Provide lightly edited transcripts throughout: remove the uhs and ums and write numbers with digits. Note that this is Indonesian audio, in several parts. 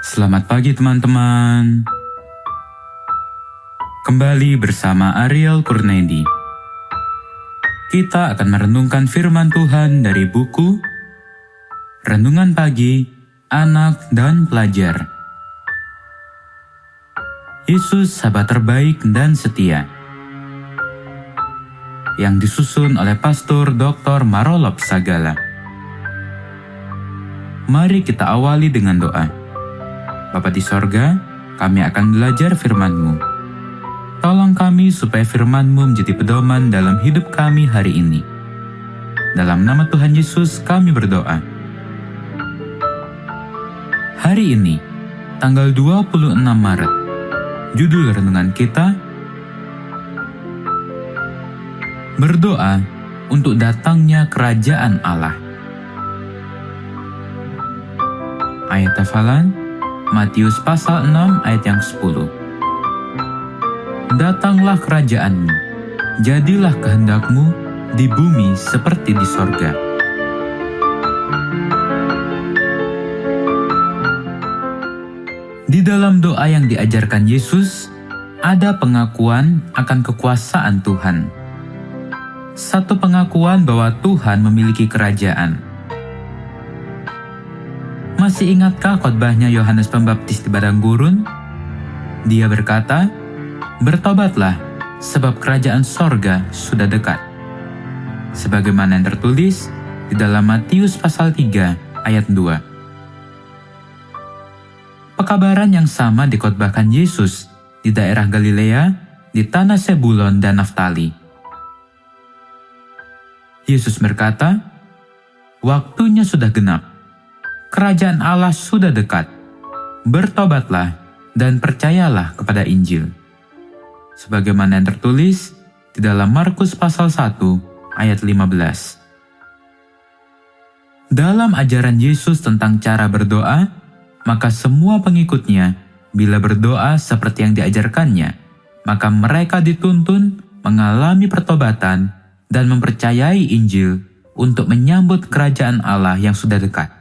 Selamat pagi teman-teman. Kembali bersama Ariel Purnedi. Kita akan merenungkan firman Tuhan dari buku Renungan Pagi, Anak dan Pelajar. Yesus sahabat terbaik dan setia. Yang disusun oleh Pastor Dr. Marolop Sagala. Mari kita awali dengan doa. Bapa di sorga, kami akan belajar firman-Mu. Tolong kami supaya firman-Mu menjadi pedoman dalam hidup kami hari ini. Dalam nama Tuhan Yesus kami berdoa. Hari ini, tanggal 26 Maret, judul renungan kita, berdoa untuk datangnya kerajaan Allah. Ayat hafalan, Matius pasal 6 ayat yang 10. Datanglah kerajaan-Mu, jadilah kehendak-Mu di bumi seperti di sorga. Di dalam doa yang diajarkan Yesus, ada pengakuan akan kekuasaan Tuhan. Satu pengakuan bahwa Tuhan memiliki kerajaan. Masih ingatkah khotbahnya Yohanes Pembaptis di padang gurun? Dia berkata, "Bertobatlah, sebab kerajaan sorga sudah dekat." Sebagaimana yang tertulis di dalam Matius pasal 3 ayat 2. Pekabaran yang sama dikhotbahkan Yesus di daerah Galilea, di tanah Sebulon dan Naftali. Yesus berkata, "Waktunya sudah genap. Kerajaan Allah sudah dekat. Bertobatlah dan percayalah kepada Injil." Sebagaimana yang tertulis di dalam Markus pasal 1 ayat 15. Dalam ajaran Yesus tentang cara berdoa, maka semua pengikutnya bila berdoa seperti yang diajarkannya, maka mereka dituntun mengalami pertobatan dan mempercayai Injil untuk menyambut kerajaan Allah yang sudah dekat.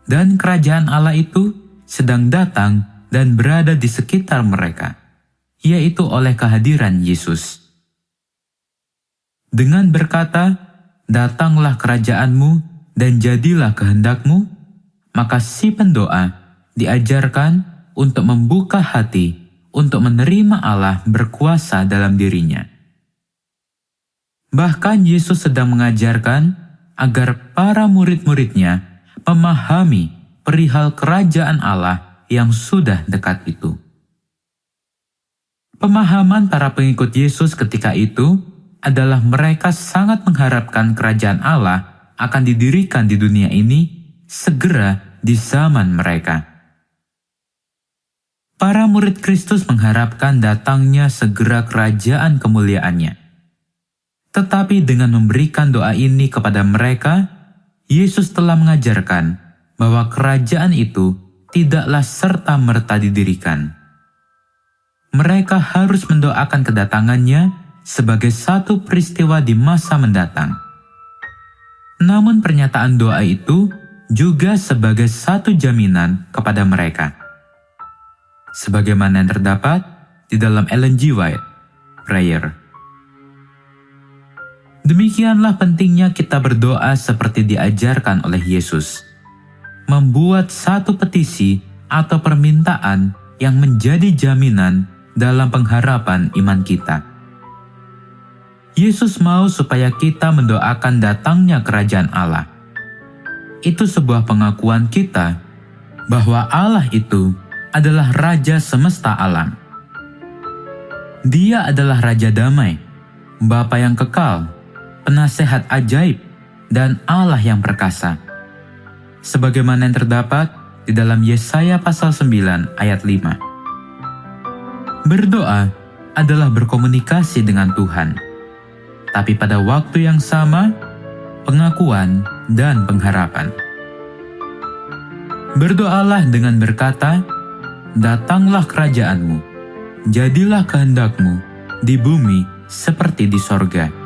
Dan kerajaan Allah itu sedang datang dan berada di sekitar mereka, yaitu oleh kehadiran Yesus. Dengan berkata, "Datanglah kerajaan-Mu dan jadilah kehendak-Mu," maka si pendoa diajarkan untuk membuka hati untuk menerima Allah berkuasa dalam dirinya. Bahkan Yesus sedang mengajarkan agar para murid-muridnya memahami perihal kerajaan Allah yang sudah dekat itu. Pemahaman para pengikut Yesus ketika itu adalah mereka sangat mengharapkan kerajaan Allah akan didirikan di dunia ini segera di zaman mereka. Para murid Kristus mengharapkan datangnya segera kerajaan kemuliaannya. Tetapi dengan memberikan doa ini kepada mereka, Yesus telah mengajarkan bahwa kerajaan itu tidaklah serta-merta didirikan. Mereka harus mendoakan kedatangannya sebagai satu peristiwa di masa mendatang. Namun pernyataan doa itu juga sebagai satu jaminan kepada mereka. Sebagaimana yang terdapat di dalam Ellen G. White, Prayer. Demikianlah pentingnya kita berdoa seperti diajarkan oleh Yesus. Membuat satu petisi atau permintaan yang menjadi jaminan dalam pengharapan iman kita. Yesus mau supaya kita mendoakan datangnya kerajaan Allah. Itu sebuah pengakuan kita bahwa Allah itu adalah Raja semesta alam. Dia adalah Raja damai, Bapa yang kekal, Penasehat ajaib, dan Allah yang perkasa. Sebagaimana yang terdapat di dalam Yesaya pasal 9 ayat 5. Berdoa adalah berkomunikasi dengan Tuhan. Tapi pada waktu yang sama, pengakuan dan pengharapan. Berdoalah dengan berkata, "Datanglah kerajaan-Mu, jadilah kehendak-Mu di bumi seperti di sorga."